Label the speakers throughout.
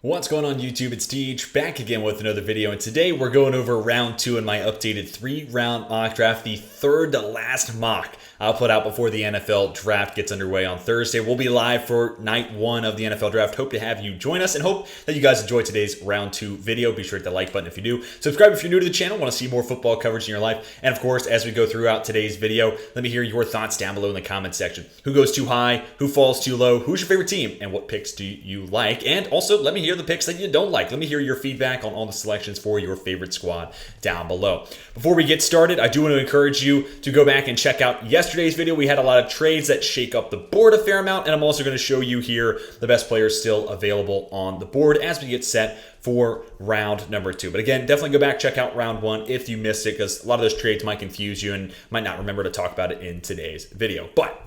Speaker 1: What's going on YouTube? It's Deej back again with another video, and today we're going over round 2 in my updated 3-round mock draft, the third to last mock I'll put out before the NFL draft gets underway on Thursday. We'll be live for night 1 of the NFL draft. Hope to have you join us and hope that you guys enjoy today's round 2 video. Be sure to hit the like button if you do. Subscribe if you're new to the channel, want to see more football coverage in your life. And of course, as we go throughout today's video, let me hear your thoughts down below in the comment section. Who goes too high? Who falls too low? Who's your favorite team? And what picks do you like? And also, let me hear the picks that you don't like. Let me hear your feedback on all the selections for your favorite squad down below. Before we get started, I do want to encourage you to go back and check out yesterday's video. We had a lot of trades that shake up the board a fair amount, and I'm also going to show you here the best players still available on the board as we get set for round number 2. But again, definitely go back, check out round 1 if you missed it, because a lot of those trades might confuse you and might not remember to talk about it in today's video. But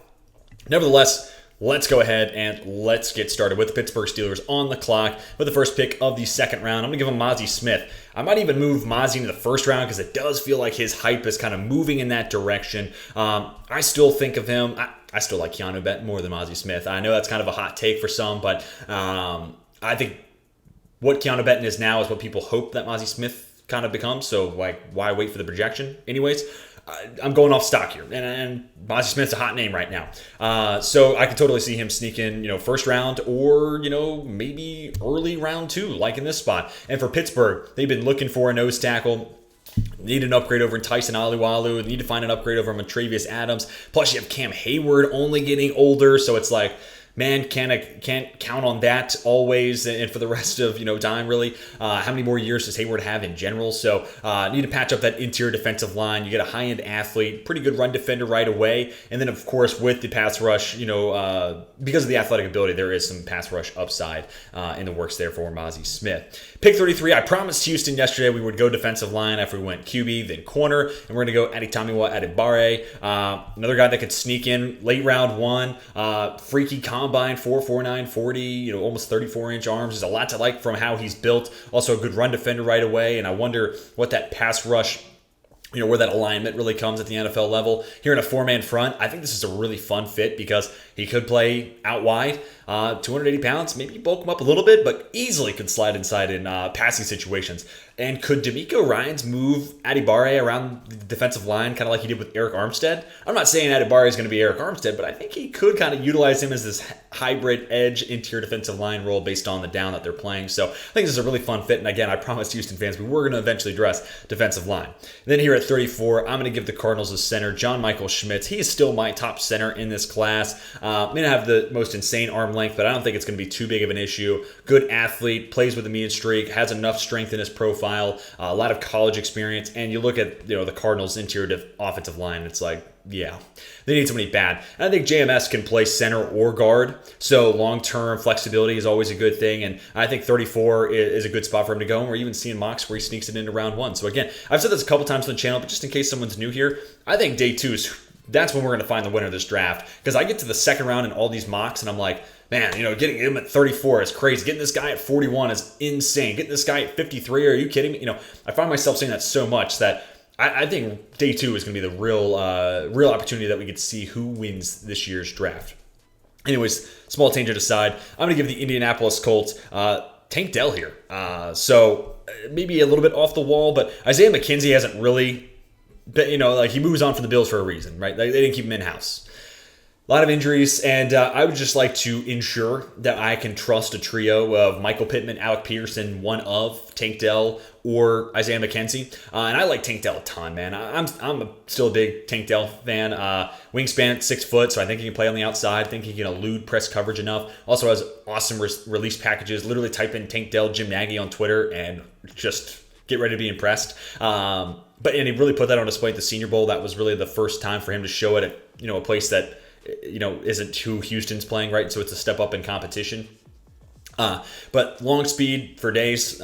Speaker 1: nevertheless, let's go ahead and let's get started with the Pittsburgh Steelers on the clock with the first pick of the second round. I'm going to give him Mazi Smith. I might even move Mazi into the first round because it does feel like his hype is kind of moving in that direction. I still think of him. I still like Keanu Benton more than Mazi Smith. I know that's kind of a hot take for some, but I think what Keanu Benton is now is what people hope that Mazi Smith kind of becomes. So, like, why wait for the projection? Anyways, I'm going off stock here, and Mazi Smith's a hot name right now. So I could totally see him sneak in, first round or, maybe early round 2, like in this spot. And for Pittsburgh, they've been looking for a nose tackle. Need an upgrade over in Tyson Alualu. Need to find an upgrade over in Montravius Adams. Plus, you have Cam Hayward only getting older, so it's like, man, can't count on that always, and for the rest of time really. How many more years does Hayward have in general? So need to patch up that interior defensive line. You get a high-end athlete, pretty good run defender right away, and then of course with the pass rush, because of the athletic ability, there is some pass rush upside in the works there for Mazi Smith. Pick 33. I promised Houston yesterday we would go defensive line after we went QB, then corner, and we're going to go Adetomiwa Adebawore, another guy that could sneak in late round 1, freaky combine, 4.49, 40, almost 34-inch arms. There's a lot to like from how he's built. Also a good run defender right away, and I wonder what that pass rush, where that alignment really comes at the NFL level. Here in a 4-man front, I think this is a really fun fit because he could play out wide, 280 pounds, maybe bulk him up a little bit, but easily could slide inside in passing situations. And could D'Amico Ryans move Adebawore around the defensive line, kind of like he did with Eric Armstead? I'm not saying Adebawore is going to be Eric Armstead, but I think he could kind of utilize him as this hybrid edge interior defensive line role based on the down that they're playing. So I think this is a really fun fit. And again, I promised Houston fans we were going to eventually address defensive line. And then here at 34, I'm going to give the Cardinals a center, John Michael Schmitz. He is still my top center in this class. May not have the most insane arm length, but I don't think it's going to be too big of an issue. Good athlete, plays with a mean streak, has enough strength in his profile, a lot of college experience, and you look at the Cardinals' interior offensive line, it's like, yeah, they need somebody bad. And I think JMS can play center or guard, so long-term flexibility is always a good thing, and I think 34 is a good spot for him to go, and we're even seeing mocks where he sneaks it into round 1. So again, I've said this a couple times on the channel, but just in case someone's new here, I think day 2 that's when we're going to find the winner of this draft, because I get to the second round in all these mocks, and I'm like, man, getting him at 34 is crazy. Getting this guy at 41 is insane. Getting this guy at 53, are you kidding me? I find myself saying that so much that I think day 2 is going to be the real opportunity that we get to see who wins this year's draft. Anyways, small tangent aside, I'm going to give the Indianapolis Colts Tank Dell here. So maybe a little bit off the wall, but Isaiah McKenzie hasn't really, he moves on from the Bills for a reason, right? They didn't keep him in-house. A lot of injuries, and I would just like to ensure that I can trust a trio of Michael Pittman, Alec Peterson, one of Tank Dell, or Isaiah McKenzie. And I like Tank Dell a ton, man. I'm still a big Tank Dell fan. Wingspan, 6 foot, so I think he can play on the outside. I think he can elude press coverage enough. Also has awesome release packages. Literally type in Tank Dell Jim Nagy on Twitter and just get ready to be impressed. And he really put that on display at the Senior Bowl. That was really the first time for him to show it at a place that isn't who Houston's playing, right? So it's a step up in competition. But long speed for days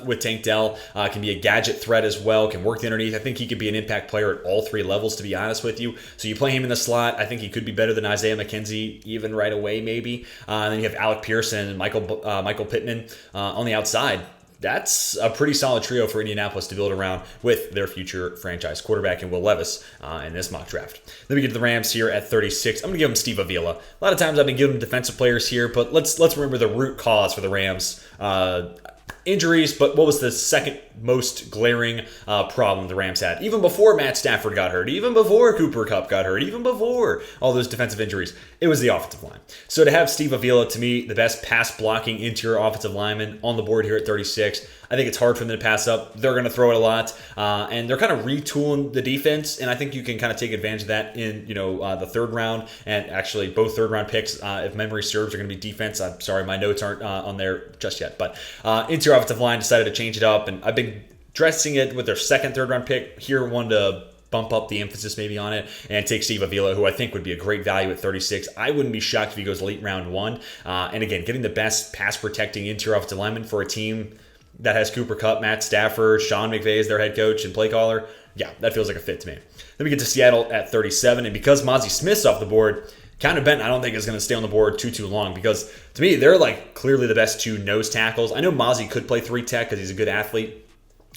Speaker 1: with Tank Dell, can be a gadget threat as well, can work the underneath. I think he could be an impact player at all 3 levels, to be honest with you. So you play him in the slot, I think he could be better than Isaiah McKenzie even right away maybe. And then you have Alec Pearson and Michael Pittman on the outside. that's a pretty solid trio for Indianapolis to build around with their future franchise quarterback in Will Levis in this mock draft. Then we get to the Rams here at 36. I'm going to give them Steve Avila. A lot of times I've been giving them defensive players here, but let's remember the root cause for the Rams. Injuries, but what was the second most glaring problem the Rams had? Even before Matt Stafford got hurt, even before Cooper Kupp got hurt, even before all those defensive injuries, it was the offensive line. So to have Steve Avila, to me, the best pass blocking interior offensive lineman on the board here at 36, I think it's hard for them to pass up. They're going to throw it a lot, and they're kind of retooling the defense, and I think you can kind of take advantage of that in the third round, and actually both third round picks, if memory serves, are going to be defense. I'm sorry, my notes aren't on there just yet, but interior offensive line decided to change it up, and I've been dressing it with their second, third round pick here, wanted to bump up the emphasis maybe on it and take Steve Avila, who I think would be a great value at 36. I wouldn't be shocked if he goes late round 1. And again, getting the best pass protecting interior offensive lineman for a team that has Cooper Kupp, Matt Stafford, Sean McVay as their head coach and play caller, yeah, that feels like a fit to me. Then we get to Seattle at 37, and because Mozzie Smith's off the board, Counter Benton, I don't think is going to stay on the board too long because, to me, they're like clearly the best two nose tackles. I know Mozzie could play 3 tech because he's a good athlete,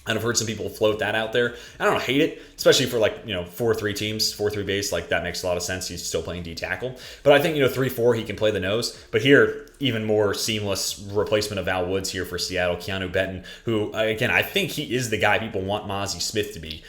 Speaker 1: and I've heard some people float that out there. I don't hate it, especially for 4-3 teams, 4-3 base. Like that makes a lot of sense. He's still playing D tackle, but I think 3-4 he can play the nose. But here, even more seamless replacement of Al Woods here for Seattle, Keanu Benton, who again I think he is the guy people want Mozzie Smith to be.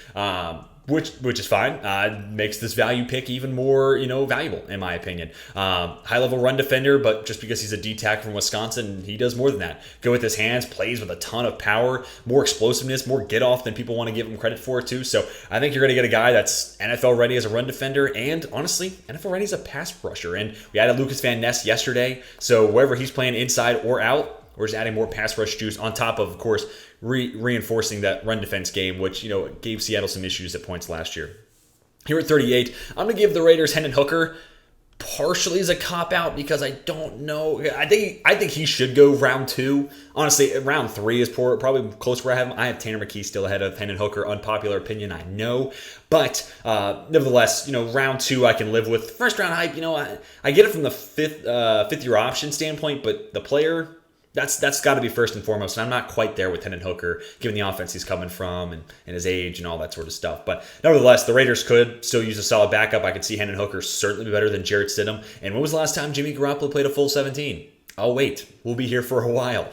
Speaker 1: Which is fine. Makes this value pick even more, valuable in my opinion. High level run defender, but just because he's a D tackle from Wisconsin, he does more than that. Go with his hands, plays with a ton of power, more explosiveness, more get off than people want to give him credit for too. So I think you're going to get a guy that's NFL ready as a run defender, and honestly, NFL ready as a pass rusher. And we added Lucas Van Ness yesterday, so wherever he's playing inside or out, we're just adding more pass rush juice on top of course, reinforcing that run defense game, which gave Seattle some issues at points last year. Here at 38, I'm going to give the Raiders Hendon Hooker partially as a cop-out because I don't know. I think he should go round 2. Honestly, round 3 is probably close where I have him. I have Tanner McKee still ahead of Hendon Hooker. Unpopular opinion, I know. But nevertheless, round 2 I can live with. First round hype, I get it from the fifth year option standpoint, but the player, that's got to be first and foremost, and I'm not quite there with Hendon Hooker, given the offense he's coming from and his age and all that sort of stuff. But nevertheless, the Raiders could still use a solid backup. I could see Hendon Hooker certainly be better than Jarrett Stidham. And when was the last time Jimmy Garoppolo played a full 17? Oh, wait, we'll be here for a while.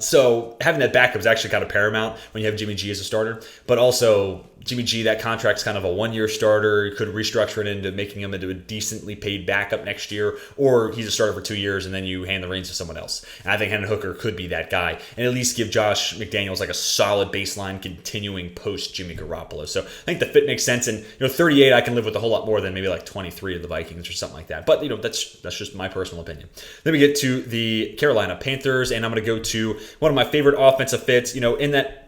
Speaker 1: So having that backup is actually kind of paramount when you have Jimmy G as a starter. But also, Jimmy G, that contract's kind of a 1-year starter. You could restructure it into making him into a decently paid backup next year, or he's a starter for 2 years and then you hand the reins to someone else. And I think Hendon Hooker could be that guy and at least give Josh McDaniels like a solid baseline continuing post Jimmy Garoppolo. So I think the fit makes sense. And 38, I can live with a whole lot more than maybe like 23 of the Vikings or something like that. But that's just my personal opinion. Then we get to the Carolina Panthers, and I'm going to go to one of my favorite offensive fits. In that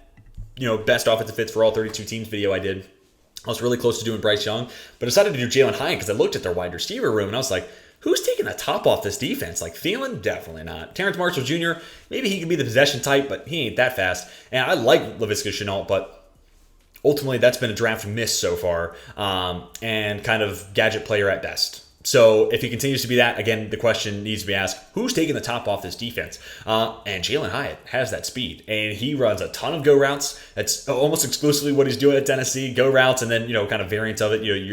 Speaker 1: best offensive fits for all 32 teams video I did, I was really close to doing Bryce Young, but I decided to do Jalen Hyatt because I looked at their wide receiver room and I was like, who's taking the top off this defense? Like Thielen? Definitely not. Terrence Marshall Jr., maybe he can be the possession type, but he ain't that fast. And I like Laviska Shenault, but ultimately that's been a draft miss so far, and kind of gadget player at best. So if he continues to be that, again, the question needs to be asked, who's taking the top off this defense? And Jalen Hyatt has that speed, and he runs a ton of go routes. That's almost exclusively what he's doing at Tennessee, go routes, and then, kind of variants of it, your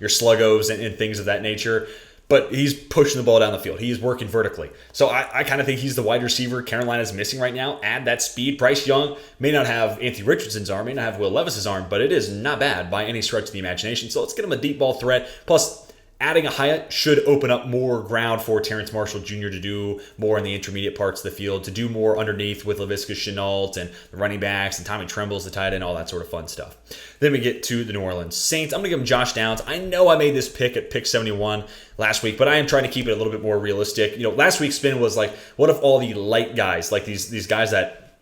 Speaker 1: sluggos and things of that nature. But he's pushing the ball down the field. He is working vertically. So I kind of think he's the wide receiver Carolina's missing right now. Add that speed. Bryce Young may not have Anthony Richardson's arm, may not have Will Levis's arm, but it is not bad by any stretch of the imagination. So let's get him a deep ball threat. Plus, adding a Hyatt should open up more ground for Terrence Marshall Jr. to do more in the intermediate parts of the field, to do more underneath with Laviska Shenault and the running backs and Tommy Tremble's the tight end, all that sort of fun stuff. Then we get to the New Orleans Saints. I'm going to give them Josh Downs. I know I made this pick at pick 71 last week, but I am trying to keep it a little bit more realistic. Last week's spin was like, what if all the light guys, like these guys that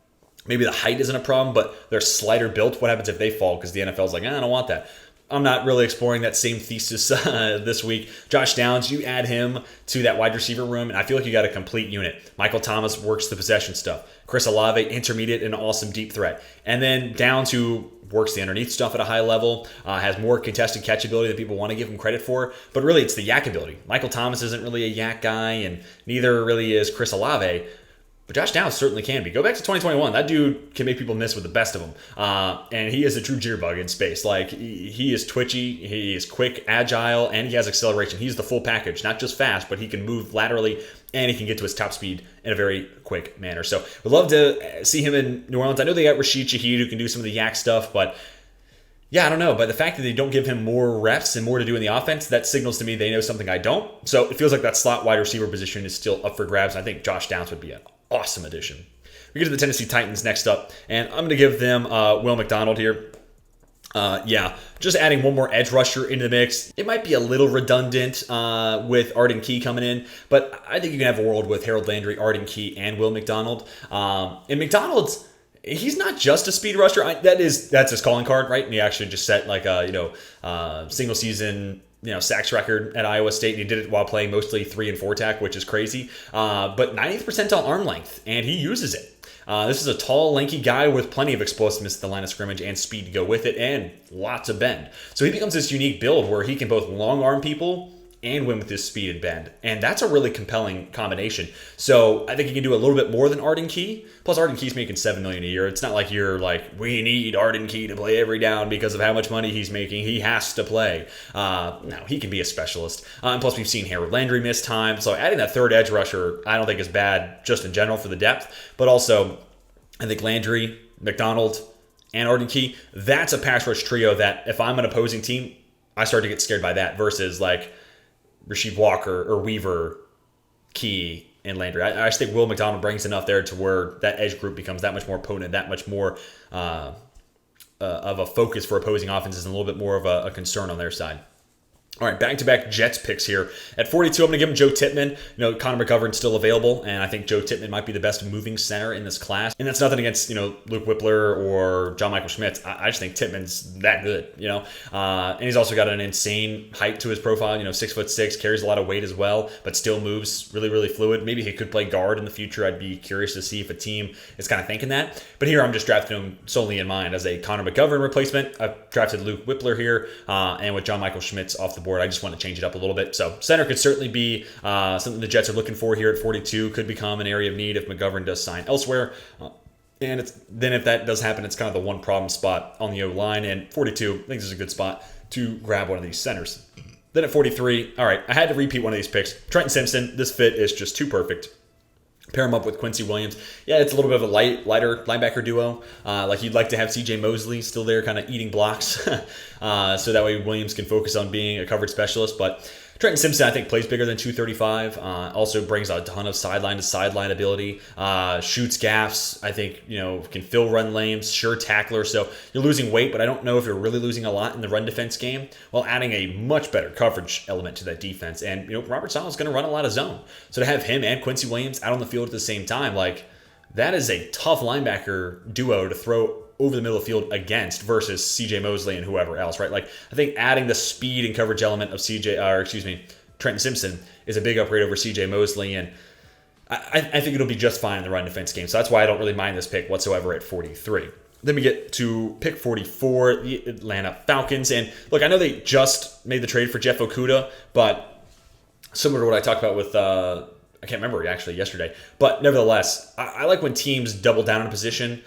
Speaker 1: maybe the height isn't a problem, but they're slighter built, what happens if they fall? Because the NFL's like, I don't want that. I'm not really exploring that same thesis this week. Josh Downs, you add him to that wide receiver room, and I feel like you got a complete unit. Michael Thomas works the possession stuff. Chris Olave, intermediate and awesome deep threat. And then Downs, who works the underneath stuff at a high level, has more contested catchability than people want to give him credit for. But really, it's the yak ability. Michael Thomas isn't really a yak guy, and neither really is Chris Olave. But Josh Downs certainly can be. Go back to 2021. That dude can make people miss with the best of them. And he is a true jitterbug in space. Like, he is twitchy, he is quick, agile, and he has acceleration. He's the full package. Not just fast, but he can move laterally, and he can get to his top speed in a very quick manner. So we'd love to see him in New Orleans. I know they got Rashid Shaheed, who can do some of the yak stuff, but yeah, I don't know. But the fact that they don't give him more reps and more to do in the offense, that signals to me they know something I don't. So it feels like that slot wide receiver position is still up for grabs. And I think Josh Downs would be an awesome addition. We get to the Tennessee Titans next up, and I'm going to give them Will McDonald here. Just adding one more edge rusher into the mix. It might be a little redundant with Arden Key coming in, but I think you can have a world with Harold Landry, Arden Key, and Will McDonald. And McDonald's, he's not just a speed rusher. That's his calling card, right? And he actually just set like a single season sacks record at Iowa State, and he did it while playing mostly 3 and 4 tack, which is crazy. But 90th percentile arm length, and he uses it. This is a tall, lanky guy with plenty of explosiveness at the line of scrimmage and speed to go with it, and lots of bend. So he becomes this unique build where he can both long arm people and win with his speed and bend. And that's a really compelling combination. So I think he can do a little bit more than Arden Key. Plus, Arden Key's making $7 million a year. It's not like you're like, we need Arden Key to play every down because of how much money he's making. He has to play. No, he can be a specialist. And plus, we've seen Harold Landry miss time. So adding that third edge rusher, I don't think is bad just in general for the depth. But also, I think Landry, McDonald, and Arden Key, that's a pass rush trio that if I'm an opposing team, I start to get scared by that versus like Rasheed Walker or Weaver, Key, and Landry. I just think Will McDonald brings enough there to where that edge group becomes that much more potent, that much more of a focus for opposing offenses and a little bit more of a concern on their side. All right, back-to-back Jets picks here. At 42, I'm going to give him Joe Tippmann. Connor McGovern's still available, and I think Joe Tippmann might be the best moving center in this class. And that's nothing against, Luke Whippler or John Michael Schmitz. I just think Tippmann's that good, And he's also got an insane height to his profile, 6'6", carries a lot of weight as well, but still moves really, really fluid. Maybe he could play guard in the future. I'd be curious to see if a team is kind of thinking that. But here I'm just drafting him solely in mind as a Connor McGovern replacement. I've drafted Luke Whippler here, and with John Michael Schmitz off the board, I just want to change it up a little bit. So center could certainly be something the Jets are looking for here at 42. Could become an area of need if McGovern does sign elsewhere. And then if that does happen, it's kind of the one problem spot on the O-line. And 42, I think this is a good spot to grab one of these centers. Then at 43, all right, I had to repeat one of these picks. Trenton Simpson, this fit is just too perfect. Pair him up with Quincy Williams. Yeah, it's a little bit of a lighter linebacker duo. Like you'd like to have C.J. Mosley still there kind of eating blocks. So that way Williams can focus on being a coverage specialist. But Trenton Simpson, I think, plays bigger than 235. Also brings a ton of sideline-to-sideline ability. Shoots gaps. I think, can fill run lanes. Sure tackler. So you're losing weight, but I don't know if you're really losing a lot in the run defense game while adding a much better coverage element to that defense. And, Robert Sala's going to run a lot of zone. So to have him and Quincy Williams out on the field at the same time, that is a tough linebacker duo to throw over the middle of the field against versus C.J. Mosley and whoever else, right? I think adding the speed and coverage element of Trenton Simpson is a big upgrade over C.J. Mosley, and I think it'll be just fine in the run defense game. So that's why I don't really mind this pick whatsoever at 43. Then we get to pick 44, the Atlanta Falcons. And look, I know they just made the trade for Jeff Okudah, but similar to what I talked about with I can't remember actually yesterday, but nevertheless, I like when teams double down in a position.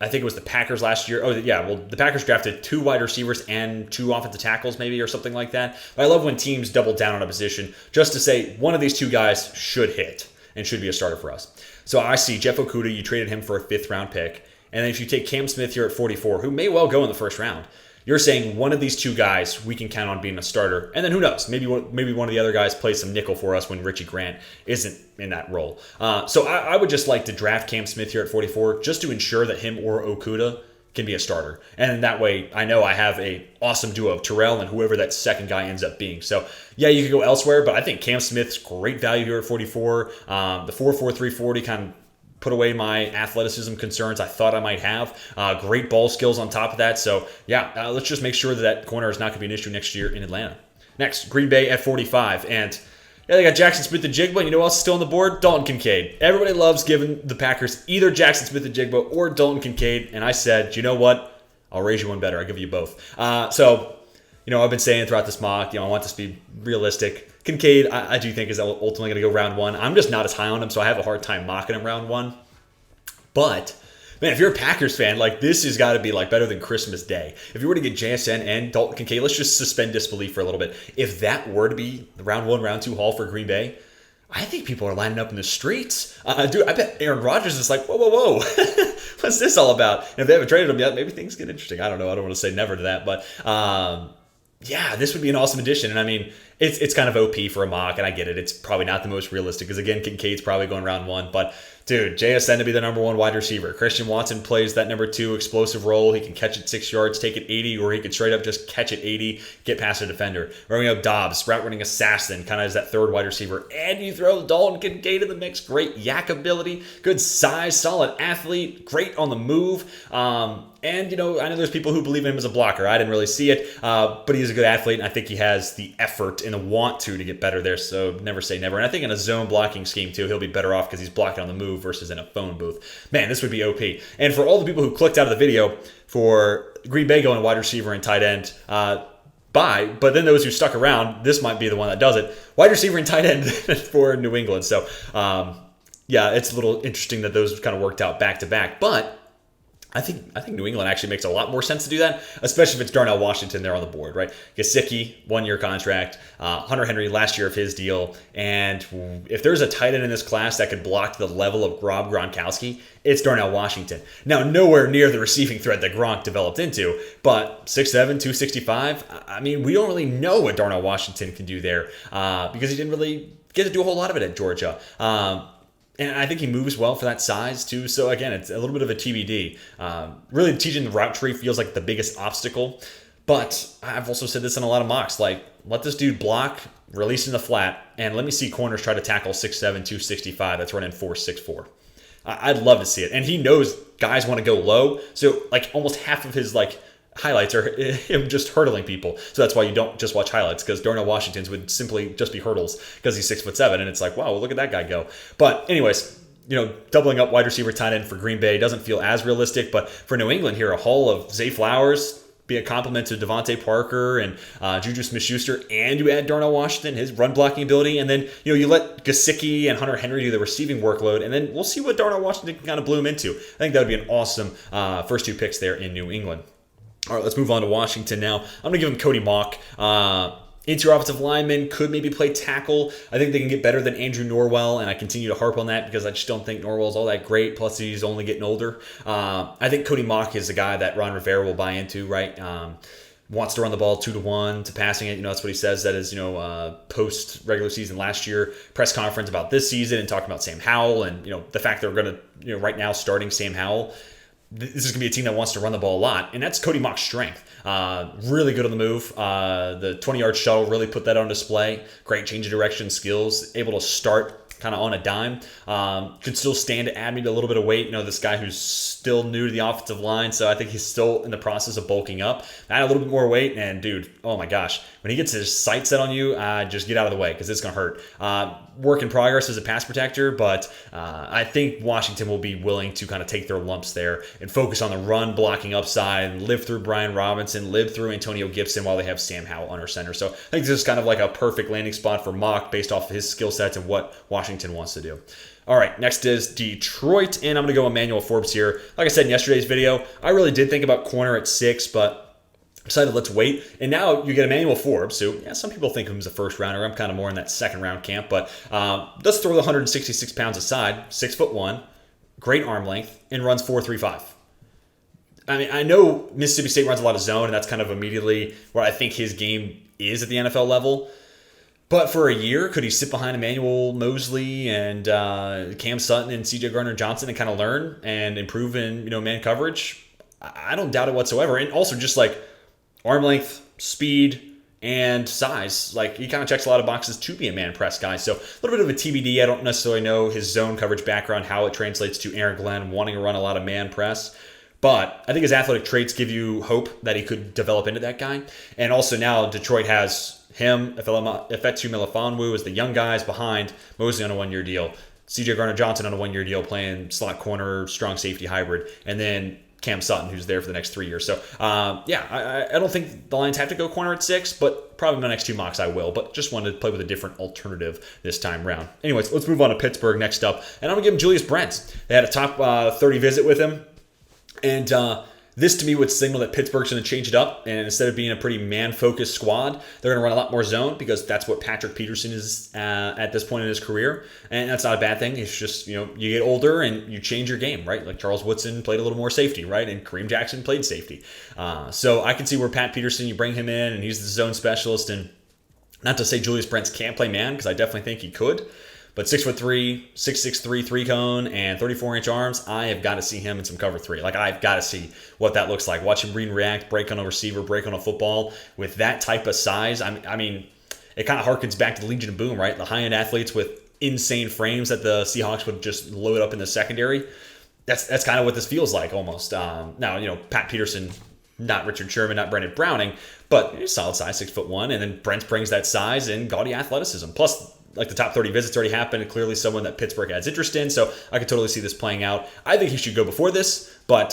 Speaker 1: I think it was the Packers last year. The Packers drafted 2 wide receivers and 2 offensive tackles maybe or something like that. But I love when teams double down on a position just to say one of these 2 guys should hit and should be a starter for us. So I see Jeff Okudah, you traded him for a 5th round pick. And then if you take Cam Smith here at 44, who may well go in the first round, you're saying one of these 2 guys we can count on being a starter. And then who knows? Maybe one of the other guys plays some nickel for us when Richie Grant isn't in that role. So I would just like to draft Cam Smith here at 44 just to ensure that him or Okudah can be a starter. And that way I know I have a awesome duo of Terrell and whoever that second guy ends up being. So yeah, you could go elsewhere, but I think Cam Smith's great value here at 44. The 4.43 40 kind of put away my athleticism concerns I thought I might have. Great ball skills on top of that. So yeah, let's just make sure that corner is not going to be an issue next year in Atlanta. Next, Green Bay at 45. And yeah, they got Jackson Smith-Njigba. You know who else is still on the board? Dalton Kincaid. Everybody loves giving the Packers either Jackson Smith-Njigba or Dalton Kincaid. And I said, you know what? I'll raise you one better. I'll give you both. So I've been saying throughout this mock, I want this to be realistic. Kincaid, I do think is ultimately going to go round 1. I'm just not as high on him, so I have a hard time mocking him round 1. But man, if you're a Packers fan, this has got to be better than Christmas Day. If you were to get JSN and Dalton Kincaid, let's just suspend disbelief for a little bit. If that were to be the round 1, round 2 haul for Green Bay, I think people are lining up in the streets. Dude, I bet Aaron Rodgers is like, whoa. What's this all about? And if they haven't traded him yet, maybe things get interesting. I don't know. I don't want to say never to that. But yeah, this would be an awesome addition. And I mean, it's kind of OP for a mock, and I get it. It's probably not the most realistic because, again, Kincaid's probably going round 1. But dude, JSN to be the number 1 wide receiver. Christian Watson plays that number 2 explosive role. He can catch it 6 yards, take it 80, or he could straight up just catch it 80, get past a defender. Running up Dobbs, route running assassin, kind of as that 3rd wide receiver. And you throw Dalton Kincaid in the mix. Great yak ability, good size, solid athlete, great on the move. And, I know there's people who believe in him as a blocker. I didn't really see it, but he's a good athlete, and I think he has the effort and the want to get better there, so never say never. And I think in a zone blocking scheme, too, he'll be better off because he's blocking on the move versus in a phone booth. Man, this would be OP. And for all the people who clicked out of the video for Green Bay going wide receiver and tight end, but then those who stuck around, this might be the one that does it. Wide receiver and tight end for New England. So, yeah, it's a little interesting that those kind of worked out back-to-back, but I think New England actually makes a lot more sense to do that, especially if it's Darnell Washington there on the board, right? Gesicki, 1-year contract, Hunter Henry last year of his deal, and if there's a tight end in this class that could block the level of Rob Gronkowski, it's Darnell Washington. Now, nowhere near the receiving threat that Gronk developed into, but 6'7", 265, I mean, we don't really know what Darnell Washington can do there because he didn't really get to do a whole lot of it at Georgia. And I think he moves well for that size, too. So, again, it's a little bit of a TBD. Really, teaching the route tree feels like the biggest obstacle. But I've also said this in a lot of mocks. Let this dude block, release in the flat, and let me see corners try to tackle 6'7", 265 that's running 4.64. I'd love to see it. And he knows guys want to go low. So, almost half of his, highlights are him just hurdling people. So that's why you don't just watch highlights, because Darnell Washington's would simply just be hurdles because he's 6'7", and it's like, wow, well, look at that guy go. But anyways, doubling up wide receiver tight end for Green Bay doesn't feel as realistic, but for New England here, a haul of Zay Flowers, be a compliment to Devontae Parker and Juju Smith-Schuster, and you add Darnell Washington, his run blocking ability, and then you let Gesicki and Hunter Henry do the receiving workload, and then we'll see what Darnell Washington can kind of bloom into. I think that would be an awesome first 2 picks there in New England. All right, let's move on to Washington now. I'm going to give him Cody Mauch. Interior offensive lineman, could maybe play tackle. I think they can get better than Andrew Norwell, and I continue to harp on that because I just don't think Norwell's all that great, plus he's only getting older. I think Cody Mauch is a guy that Ron Rivera will buy into, right? Wants to run the ball 2-to-1 to passing it. That's what he says. That is, post-regular season last year, press conference about this season and talking about Sam Howell and, the fact that we're going to, right now starting Sam Howell. This is going to be a team that wants to run the ball a lot, and that's Cody Mauch's strength. Really good on the move. The 20-yard shuttle really put that on display. Great change of direction skills. Able to start kind of on a dime. Could still stand to add maybe a little bit of weight. This guy who's still new to the offensive line, so I think he's still in the process of bulking up. Add a little bit more weight, and dude, oh my gosh, when he gets his sights set on you, just get out of the way because it's going to hurt. Work in progress as a pass protector, but I think Washington will be willing to kind of take their lumps there and focus on the run blocking upside and live through Brian Robinson, live through Antonio Gibson while they have Sam Howell under center. So I think this is kind of like a perfect landing spot for Mauch based off of his skill sets and what Washington wants to do. All right, next is Detroit, and I'm going to go Emmanuel Forbes here. Like I said in yesterday's video, I really did think about corner at 6, but decided let's wait. And now you get Emmanuel Forbes, who, some people think of him as a first rounder. I'm kind of more in that second round camp, but let's throw the 166 pounds aside. 6'1", great arm length, and runs 4.35. I mean, I know Mississippi State runs a lot of zone, and that's kind of immediately where I think his game is at the NFL level. But for a year, could he sit behind Emmanuel Mosley and Cam Sutton and C.J. Gardner-Johnson and kind of learn and improve in man coverage? I don't doubt it whatsoever. And also just arm length, speed, and size. He kind of checks a lot of boxes to be a man press guy. So a little bit of a TBD. I don't necessarily know his zone coverage background, how it translates to Aaron Glenn wanting to run a lot of man press. But I think his athletic traits give you hope that he could develop into that guy. And also now Detroit has him, Ifeatu Melifonwu as the young guys behind Mosley on a 1-year deal. C.J. Gardner-Johnson on a 1-year deal playing slot corner, strong safety hybrid. And then Cam Sutton, who's there for the next 3 years. So, I don't think the Lions have to go corner at 6, but probably in the next 2 mocks I will. But just wanted to play with a different alternative this time around. Anyways, let's move on to Pittsburgh next up. And I'm going to give him Julius Brents. They had a top 30 visit with him. And this to me would signal that Pittsburgh's going to change it up, and instead of being a pretty man-focused squad, they're going to run a lot more zone because that's what Patrick Peterson is at this point in his career, and that's not a bad thing. It's just, you get older and you change your game, right? Like Charles Woodson played a little more safety, right? And Kareem Jackson played safety. So I can see where Pat Peterson, you bring him in, and he's the zone specialist, and not to say Julius Brents can't play man, because I definitely think he could. But 6'3", 6'6", 3-cone, and 34-inch arms, I have got to see him in some cover 3. Like, I've got to see what that looks like. Watch him read and react, break on a receiver, break on a football. With that type of size, I mean, it kind of harkens back to the Legion of Boom, right? The high-end athletes with insane frames that the Seahawks would just load up in the secondary. That's kind of what this feels like, almost. Now, Pat Peterson, not Richard Sherman, not Brendan Browning, but he's solid size, 6'1", and then Brent brings that size and gaudy athleticism. Plus, like the top 30 visits already happened, and clearly someone that Pittsburgh has interest in, so I could totally see this playing out. I think he should go before this, but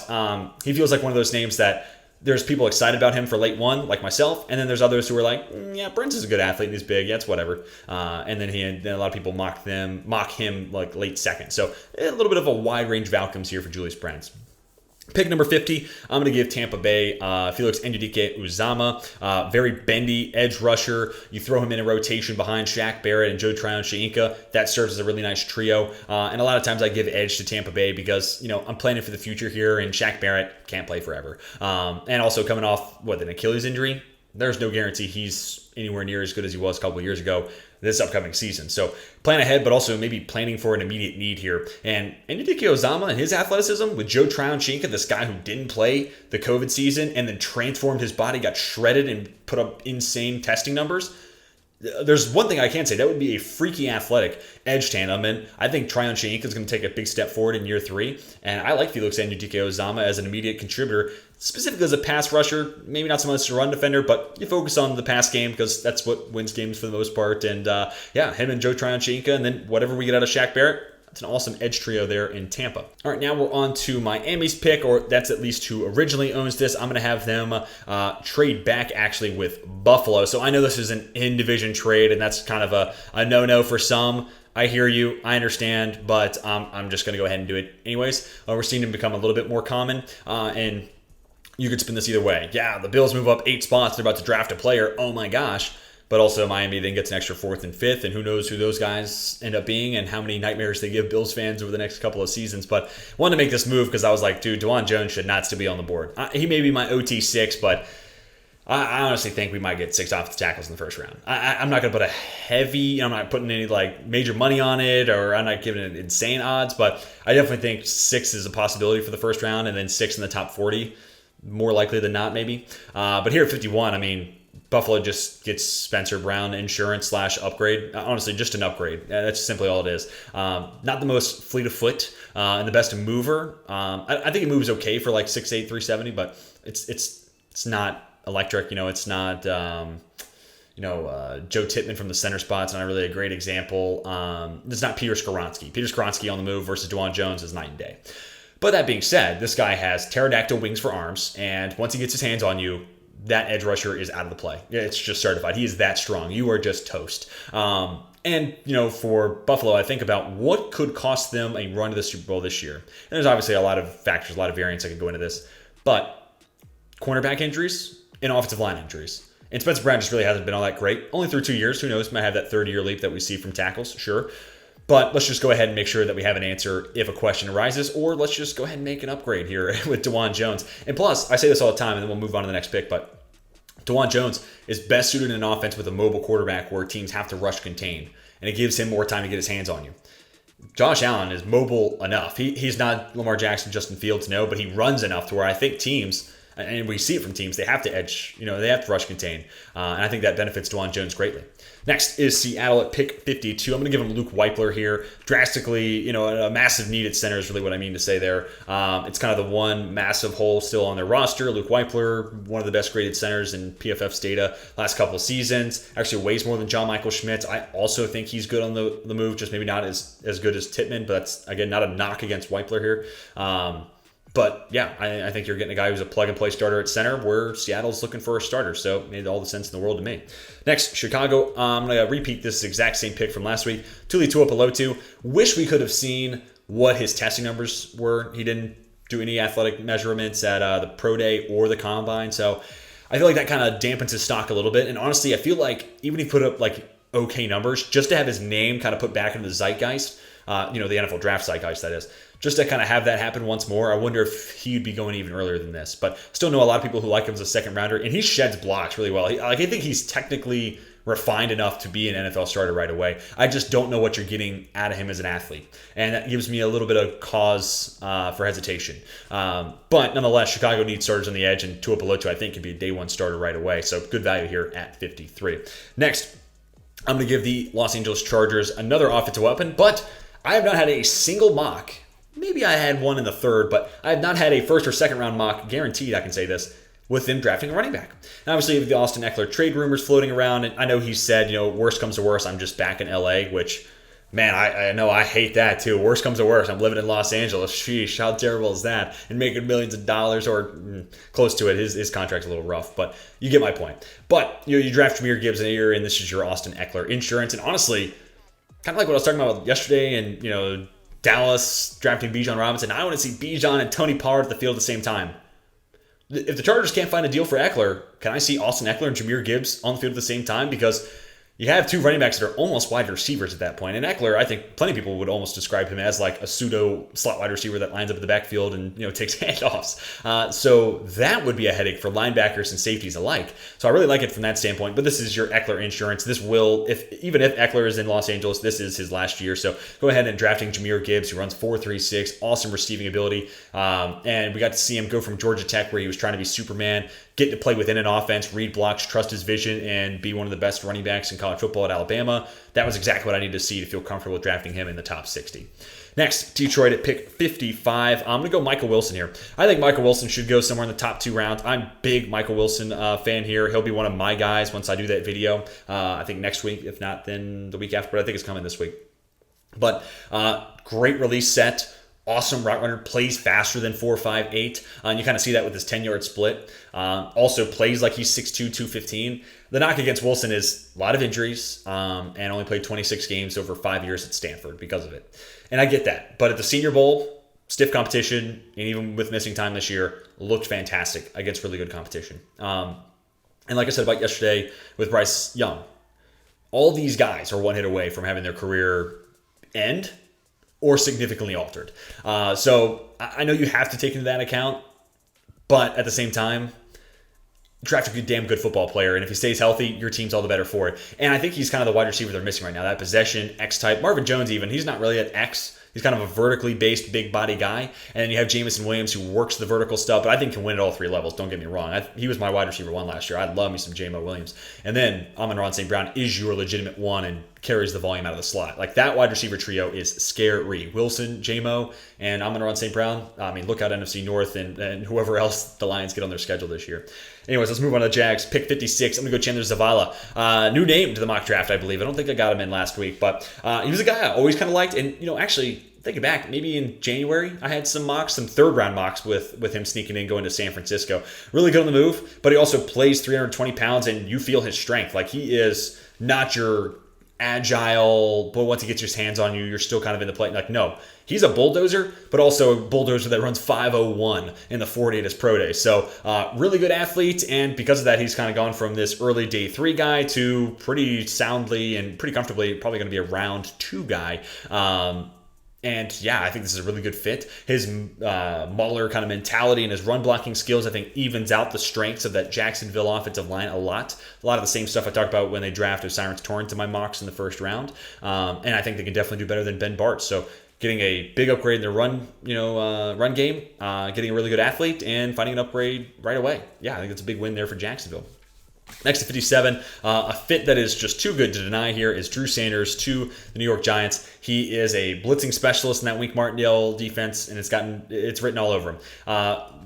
Speaker 1: he feels like one of those names that there's people excited about him for late 1, like myself, and then there's others who are like, yeah, Brents is a good athlete and he's big, yeah, it's whatever. And then a lot of people mock him like late 2nd. So a little bit of a wide range of outcomes here for Julius Brents. Pick number 50, I'm going to give Tampa Bay Felix Uzama. Very bendy edge rusher. You throw him in a rotation behind Shaq Barrett and Joe Tryon-Shoyinka. That serves as a really nice trio. And a lot of times I give edge to Tampa Bay because, I'm planning for the future here, and Shaq Barrett can't play forever. And also coming off, an Achilles injury? There's no guarantee he's anywhere near as good as he was a couple of years ago this upcoming season. So plan ahead, but also maybe planning for an immediate need here. And Ndidi Uzama and his athleticism with Joe Tryon-Shoyinka, this guy who didn't play the COVID season and then transformed his body, got shredded and put up insane testing numbers. There's one thing I can say, that would be a freaky athletic edge tandem, and I think Tryon-Shoyinka is going to take a big step forward in year 3, and I like Felix Uzama as an immediate contributor, specifically as a pass rusher, maybe not so much a run defender, but you focus on the pass game because that's what wins games for the most part, and him and Joe Tryon-Shoyinka, and then whatever we get out of Shaq Barrett, it's an awesome edge trio there in Tampa. All right, now we're on to Miami's pick, or that's at least who originally owns this. I'm going to have them trade back actually with Buffalo. So I know this is an in-division trade, and that's kind of a no-no for some. I hear you. I understand, but I'm just going to go ahead and do it anyways. We're seeing them become a little bit more common, and you could spin this either way. Yeah, the Bills move up 8 spots. They're about to draft a player. Oh my gosh. But also Miami then gets an extra 4th and 5th, and who knows who those guys end up being and how many nightmares they give Bills fans over the next couple of seasons. But wanted to make this move because I was like, dude, Dawand Jones should not still be on the board. He may be my OT6, but I honestly think we might get 6 offensive tackles in the first round. I'm not going to put I'm not putting any major money on it, or I'm not giving it insane odds, but I definitely think 6 is a possibility for the first round, and then 6 in the top 40, more likely than not maybe. But here at 51, Buffalo just gets Spencer Brown insurance / upgrade. Honestly, just an upgrade. That's simply all it is. Not the most fleet of foot and the best mover. I think it moves okay for 6'8", 370, but it's not electric. It's not Joe Tippmann from the center spot's not really a great example. It's not Peter Skoronski. Peter Skoronski on the move versus Dawand Jones is night and day. But that being said, this guy has pterodactyl wings for arms, and once he gets his hands on you, that edge rusher is out of the play. It's just certified. He is that strong. You are just toast. And, for Buffalo, I think about what could cost them a run to the Super Bowl this year. And there's obviously a lot of factors, a lot of variants that could go into this. But cornerback injuries and offensive line injuries. And Spencer Brown just really hasn't been all that great. Only through 2 years. Who knows? Might have that third-year leap that we see from tackles. Sure. But let's just go ahead and make sure that we have an answer if a question arises, or let's just go ahead and make an upgrade here with Dawand Jones. And plus, I say this all the time, and then we'll move on to the next pick, but Dawand Jones is best suited in an offense with a mobile quarterback where teams have to rush contain, and it gives him more time to get his hands on you. Josh Allen is mobile enough. He's not Lamar Jackson, Justin Fields, no, but he runs enough to where I think teams, and we see it from teams, they have to edge, they have to rush contain. And I think that benefits Dawand Jones greatly. Next is Seattle at pick 52. I'm going to give him Luke Weipler here. Drastically, a massive need at center is really what I mean to say there. It's kind of the one massive hole still on their roster. Luke Weipler, one of the best graded centers in PFF's data last couple of seasons. Actually weighs more than John Michael Schmitz. I also think he's good on the move, just maybe not as good as Tippmann, but that's, again, not a knock against Weipler here. But yeah, I think you're getting a guy who's a plug-and-play starter at center where Seattle's looking for a starter. So it made all the sense in the world to me. Next, Chicago. I'm going to repeat this exact same pick from last week. Tuli Tuipulotu. Wish we could have seen what his testing numbers were. He didn't do any athletic measurements at the pro day or the combine. So I feel like that kind of dampens his stock a little bit. And honestly, I feel like even if he put up like okay numbers, just to have his name kind of put back into the zeitgeist, the NFL draft zeitgeist, that is, just to kind of have that happen once more. I wonder if he'd be going even earlier than this. But still know a lot of people who like him as a second rounder, and he sheds blocks really well. I think he's technically refined enough to be an NFL starter right away. I just don't know what you're getting out of him as an athlete. And that gives me a little bit of cause for hesitation. But nonetheless, Chicago needs starters on the edge, and Tuipulotu, I think, could be a day one starter right away. So good value here at 53. Next, I'm going to give the Los Angeles Chargers another offensive weapon, but I have not had a single mock. Maybe I had one in the third, but I have not had a first or second round mock, guaranteed I can say this, with them drafting a running back. And obviously, you have the Austin Eckler trade rumors floating around, and I know he said, worst comes to worst, I'm just back in LA, which, man, I know I hate that too. Worst comes to worst, I'm living in Los Angeles. Sheesh, how terrible is that? And making millions of dollars or close to it. His contract's a little rough, but you get my point. But you draft Jahmyr Gibbs in a year, and this is your Austin Eckler insurance. And honestly, kind of like what I was talking about yesterday, and Dallas drafting Bijan Robinson. I want to see Bijan and Tony Pollard at the field at the same time. If the Chargers can't find a deal for Eckler, can I see Austin Eckler and Jahmyr Gibbs on the field at the same time? Because you have two running backs that are almost wide receivers at that point. And Eckler, I think plenty of people would almost describe him as like a pseudo slot wide receiver that lines up at the backfield and takes handoffs. So that would be a headache for linebackers and safeties alike. So I really like it from that standpoint. But this is your Eckler insurance. This will, even if Eckler is in Los Angeles, this is his last year. So go ahead and drafting Jahmyr Gibbs, who runs 4.36, awesome receiving ability. And we got to see him go from Georgia Tech, where he was trying to be Superman, get to play within an offense, read blocks, trust his vision, and be one of the best running backs in college football at Alabama. That was exactly what I needed to see to feel comfortable with drafting him in the top 60. Next, Detroit at pick 55. I'm going to go Michael Wilson here. I think Michael Wilson should go somewhere in the top 2 rounds. I'm a big Michael Wilson fan here. He'll be one of my guys once I do that video. I think next week, if not, then the week after, but I think it's coming this week. But great release set. Awesome route runner, plays faster than 4.58, and you kind of see that with his 10-yard split. Also plays like he's 6'2", 215. The knock against Wilson is a lot of injuries, and only played 26 games over 5 years at Stanford because of it. And I get that. But at the Senior Bowl, stiff competition, and even with missing time this year, looked fantastic against really good competition. And like I said about yesterday with Bryce Young, all these guys are one hit away from having their career end or significantly altered. So I know you have to take into that account, but at the same time, draft a damn good football player, and if he stays healthy, your team's all the better for it. And I think he's kind of the wide receiver they're missing right now, that possession, X-type. Marvin Jones even, he's not really an X. He's kind of a vertically based big body guy. And then you have Jamison Williams, who works the vertical stuff, but I think can win at all 3 levels. Don't get me wrong. He was my wide receiver 1 last year. I love me some J-Mo Williams. And then Amon-Ra St. Brown is your legitimate 1 and carries the volume out of the slot. Like, that wide receiver trio is scary. Wilson, J-Mo, and Amon-Ra St. Brown. I mean, look out NFC North and whoever else the Lions get on their schedule this year. Anyways, let's move on to the Jags. Pick 56. I'm going to go Chandler Zavala. New name to the mock draft, I believe. I don't think I got him in last week, but he was a guy I always kind of liked. And, actually, thinking back, maybe in January, I had some mocks, some third-round mocks with him sneaking in, going to San Francisco. Really good on the move, but he also plays 320 pounds, and you feel his strength. Like, he is not your agile, but once he gets his hands on you, you're still kind of in the play. Like, no, he's a bulldozer, but also a bulldozer that runs 5.01 in the 40 at his pro day. So really good athlete, and because of that, he's kind of gone from this early day 3 guy to pretty soundly and pretty comfortably probably going to be a round 2 guy. And yeah, I think this is a really good fit. His Mauler kind of mentality and his run blocking skills, I think, evens out the strengths of that Jacksonville offensive line a lot. A lot of the same stuff I talked about when they drafted Cyrus Torrence in my mocks in the first round. And I think they can definitely do better than Ben Bartz. So getting a big upgrade in their run game, getting a really good athlete, and finding an upgrade right away. Yeah, I think that's a big win there for Jacksonville. Next to 57, a fit that is just too good to deny here is Drew Sanders to the New York Giants. He is a blitzing specialist in that Wink Martindale defense, and it's written all over him.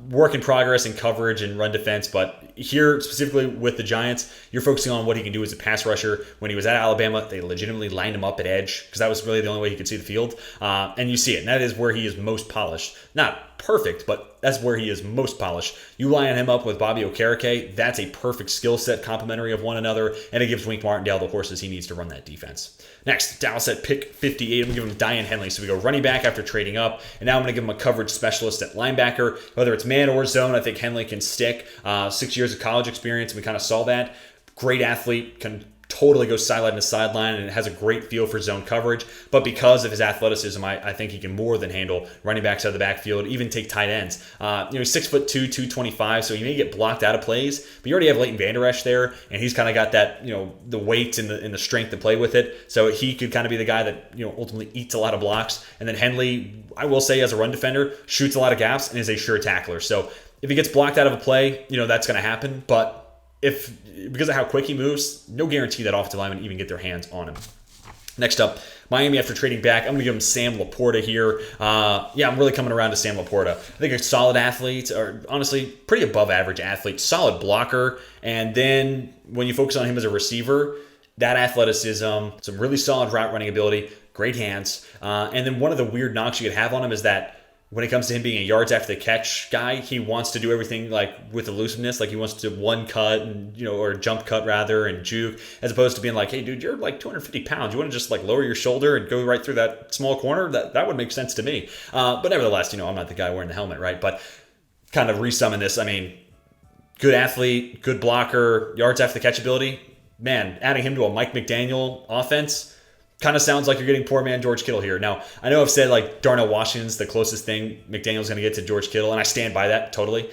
Speaker 1: Work in progress in coverage and run defense, but here specifically with the Giants, you're focusing on what he can do as a pass rusher. When he was at Alabama, they legitimately lined him up at edge because that was really the only way he could see the field, and you see it. And that is where he is most polished. Not not perfect, but that's where he is most polished. You line him up with Bobby Okereke, that's a perfect skill set, complementary of one another, and it gives Wink Martindale the horses he needs to run that defense. Next, Dallas at pick 58. I'm going to give him Diane Henley. So we go running back after trading up, and now I'm going to give him a coverage specialist at linebacker. Whether it's man or zone, I think Henley can stick. 6 years of college experience, and we kind of saw that. Great athlete, can totally goes sideline to sideline and has a great feel for zone coverage. But because of his athleticism, I think he can more than handle running backs out of the backfield, even take tight ends. He's 6'2", 225, so he may get blocked out of plays, but you already have Leighton Vander Esch there, and he's kind of got that, the weight and the strength to play with it. So he could kind of be the guy that, ultimately eats a lot of blocks. And then Henley, I will say, as a run defender, shoots a lot of gaps and is a sure tackler. So if he gets blocked out of a play, that's going to happen. But because of how quick he moves, no guarantee that offensive linemen even get their hands on him. Next up, Miami after trading back. I'm going to give him Sam Laporta here. I'm really coming around to Sam Laporta. I think a solid athlete, or honestly, pretty above average athlete, solid blocker. And then when you focus on him as a receiver, that athleticism, some really solid route running ability, great hands. And then one of the weird knocks you could have on him is that when it comes to him being a yards after the catch guy, he wants to do everything like with elusiveness. Like he wants to one cut and, or jump cut rather and juke, as opposed to being like, hey dude, you're like 250 pounds. You want to just like lower your shoulder and go right through that small corner? That would make sense to me. But nevertheless, I'm not the guy wearing the helmet, right? But kind of resumming this, good athlete, good blocker, yards after the catch ability. Man, adding him to a Mike McDaniel offense kind of sounds like you're getting poor man George Kittle here. Now, I know I've said like Darnell Washington's the closest thing McDaniel's going to get to George Kittle, and I stand by that totally.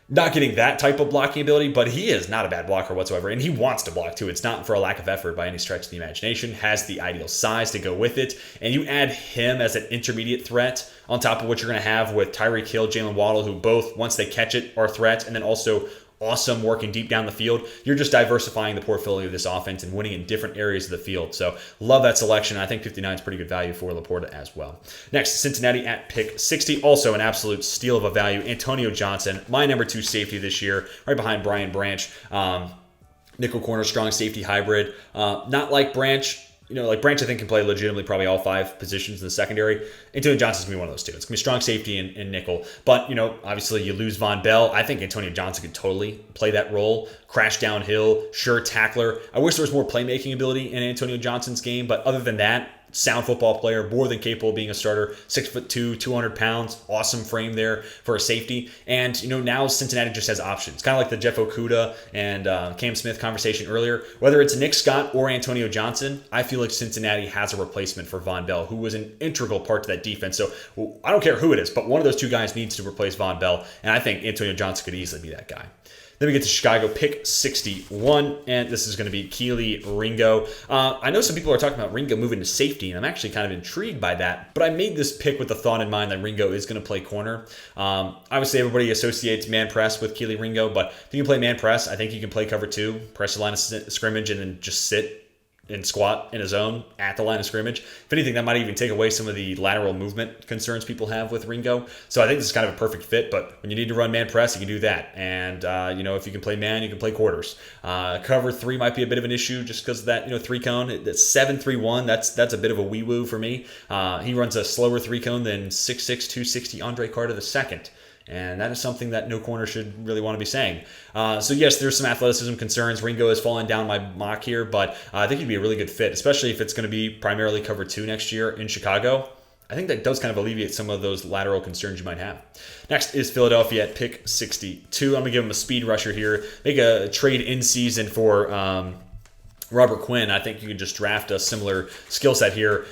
Speaker 1: Not getting that type of blocking ability, but he is not a bad blocker whatsoever, and he wants to block too. It's not for a lack of effort by any stretch of the imagination. Has the ideal size to go with it, and you add him as an intermediate threat on top of what you're going to have with Tyreek Hill, Jalen Waddle, who both, once they catch it, are threats, and then also awesome working deep down the field. You're just diversifying the portfolio of this offense and winning in different areas of the field. So love that selection. I think 59 is pretty good value for Laporta as well. Next, Cincinnati at pick 60. Also an absolute steal of a value. Antonio Johnson, my number 2 safety this year, right behind Brian Branch. Nickel corner, strong safety hybrid. Not like Branch. Like Branch, I think, can play legitimately probably all 5 positions in the secondary. Antonio Johnson's going to be one of those 2. It's going to be strong safety and nickel. But, obviously you lose Von Bell. I think Antonio Johnson could totally play that role. Crash downhill, sure tackler. I wish there was more playmaking ability in Antonio Johnson's game. But other than that, sound football player, more than capable of being a starter, 6'2", 200 pounds, awesome frame there for a safety. And, now Cincinnati just has options. Kind of like the Jeff Okudah and Cam Smith conversation earlier. Whether it's Nick Scott or Antonio Johnson, I feel like Cincinnati has a replacement for Von Bell, who was an integral part to that defense. So I don't care who it is, but one of those 2 guys needs to replace Von Bell. And I think Antonio Johnson could easily be that guy. Then we get to Chicago, pick 61, and this is going to be Kelee Ringo. I know some people are talking about Ringo moving to safety, and I'm actually kind of intrigued by that, but I made this pick with the thought in mind that Ringo is going to play corner. Obviously, everybody associates man press with Kelee Ringo, but if you can play man press, I think you can play cover 2, press the line of scrimmage, and then just sit and squat in a zone at the line of scrimmage. If anything, that might even take away some of the lateral movement concerns people have with Ringo. So I think this is kind of a perfect fit, but when you need to run man press, you can do that. And, if you can play man, you can play quarters. Cover 3 might be a bit of an issue just because of that, 3-cone. That's 7-3-1. That's a bit of a wee-woo for me. He runs a slower 3-cone than 6'6", 260 Andre Carter II. And that is something that no corner should really want to be saying. So yes, there's some athleticism concerns. Ringo has fallen down my mock here, but I think he'd be a really good fit, especially if it's going to be primarily cover 2 next year in Chicago. I think that does kind of alleviate some of those lateral concerns you might have. Next is Philadelphia at pick 62. I'm going to give him a speed rusher here. Make a trade in season for Robert Quinn. I think you can just draft a similar skill set here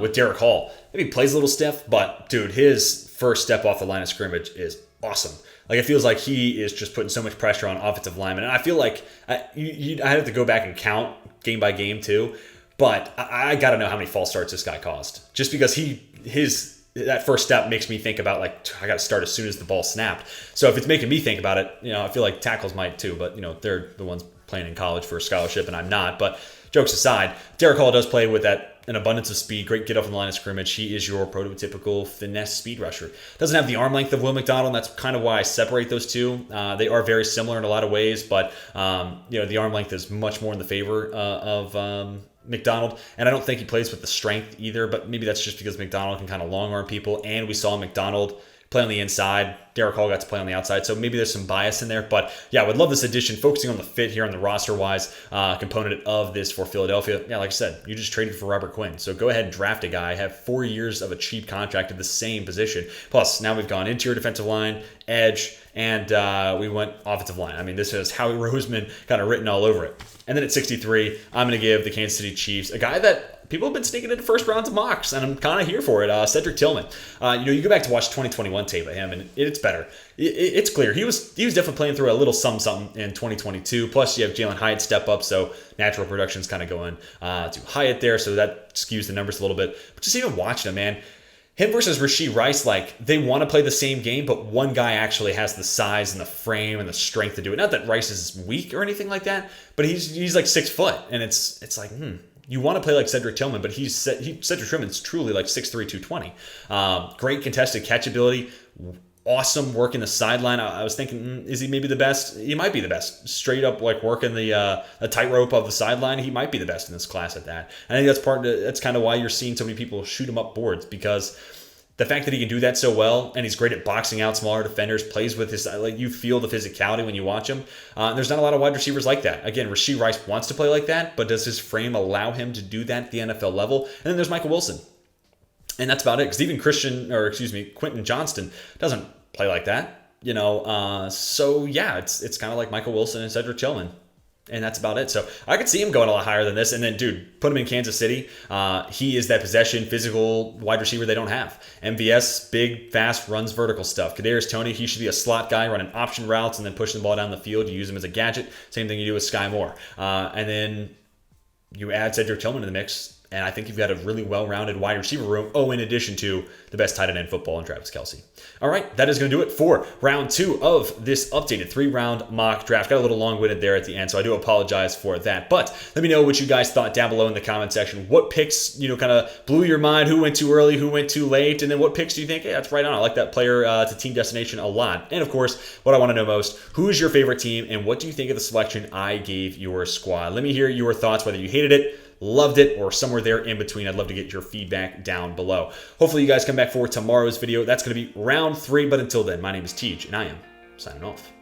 Speaker 1: with Derek Hall. Maybe he plays a little stiff, but dude, his first step off the line of scrimmage is awesome. Like, it feels like he is just putting so much pressure on offensive linemen. And I feel like I have to go back and count game by game too, but I got to know how many false starts this guy caused. Just because that first step makes me think about, like, I got to start as soon as the ball snapped. So if it's making me think about it, I feel like tackles might too, but they're the ones playing in college for a scholarship and I'm not. But jokes aside, Derek Hall does play with an abundance of speed, great get off in the line of scrimmage. He is your prototypical finesse speed rusher. Doesn't have the arm length of Will McDonald, and that's kind of why I separate those 2. They are very similar in a lot of ways, but the arm length is much more in the favor of McDonald, and I don't think he plays with the strength either, but maybe that's just because McDonald can kind of long arm people, and we saw McDonald play on the inside. Derek Hall got to play on the outside, so maybe there's some bias in there. But yeah, I would love this addition, focusing on the fit here on the roster-wise component of this for Philadelphia. Yeah, like I said, you just traded for Robert Quinn, so go ahead and draft a guy, have 4 years of a cheap contract at the same position. Plus, now we've gone interior defensive line, edge, and we went offensive line. I mean, this is Howie Roseman kind of written all over it. And then at 63, I'm going to give the Kansas City Chiefs a guy that people have been sneaking into first rounds of mocks, and I'm kind of here for it. Cedric Tillman. You go back to watch 2021 tape of him, and it's better. It's clear he was definitely playing through a little something in 2022. Plus, you have Jalen Hyatt step up, so natural production's kind of going to Hyatt there, so that skews the numbers a little bit. But just even watching him, man. Him versus Rashee Rice, like, they want to play the same game, but one guy actually has the size and the frame and the strength to do it. Not that Rice is weak or anything like that, but he's like 6 foot, and it's like, you want to play like Cedric Tillman, but Cedric Tillman's truly like 6'3", 220. Great contested catch ability. Awesome work in the sideline. I was thinking, is he maybe the best? He might be the best. Straight up, like, working the tightrope of the sideline. He might be the best in this class at that. And I think that's kind of why you're seeing so many people shoot him up boards, because the fact that he can do that so well, and he's great at boxing out smaller defenders, plays with his, like, you feel the physicality when you watch him. There's not a lot of wide receivers like that. Again, Rashee Rice wants to play like that, but does his frame allow him to do that at the NFL level? And then there's Michael Wilson. And that's about it, because even Quentin Johnston doesn't play like that, so yeah, it's kind of like Michael Wilson and Cedric Tillman, and that's about it. So I could see him going a lot higher than this. And then, dude, put him in Kansas City. He is that possession, physical wide receiver they don't have. MVS, big, fast, runs vertical stuff. Kadarius Toney, he should be a slot guy running option routes and then pushing the ball down the field. You use him as a gadget. Same thing you do with Sky Moore. And then you add Cedric Tillman to the mix, and I think you've got a really well-rounded wide receiver room. Oh, in addition to the best tight end in football in Travis Kelce. All right, that is going to do it for round 2 of this updated 3-round mock draft. Got a little long-winded there at the end, so I do apologize for that. But let me know what you guys thought down below in the comment section. What picks, kind of blew your mind? Who went too early? Who went too late? And then what picks do you think, hey, that's right on. I like that player to team destination a lot. And, of course, what I want to know most, who is your favorite team, and what do you think of the selection I gave your squad? Let me hear your thoughts, whether you hated it, loved it, or somewhere there in between. I'd love to get your feedback down below. Hopefully you guys come back for tomorrow's video. That's going to be round 3. But until then, my name is Tej, and I am signing off.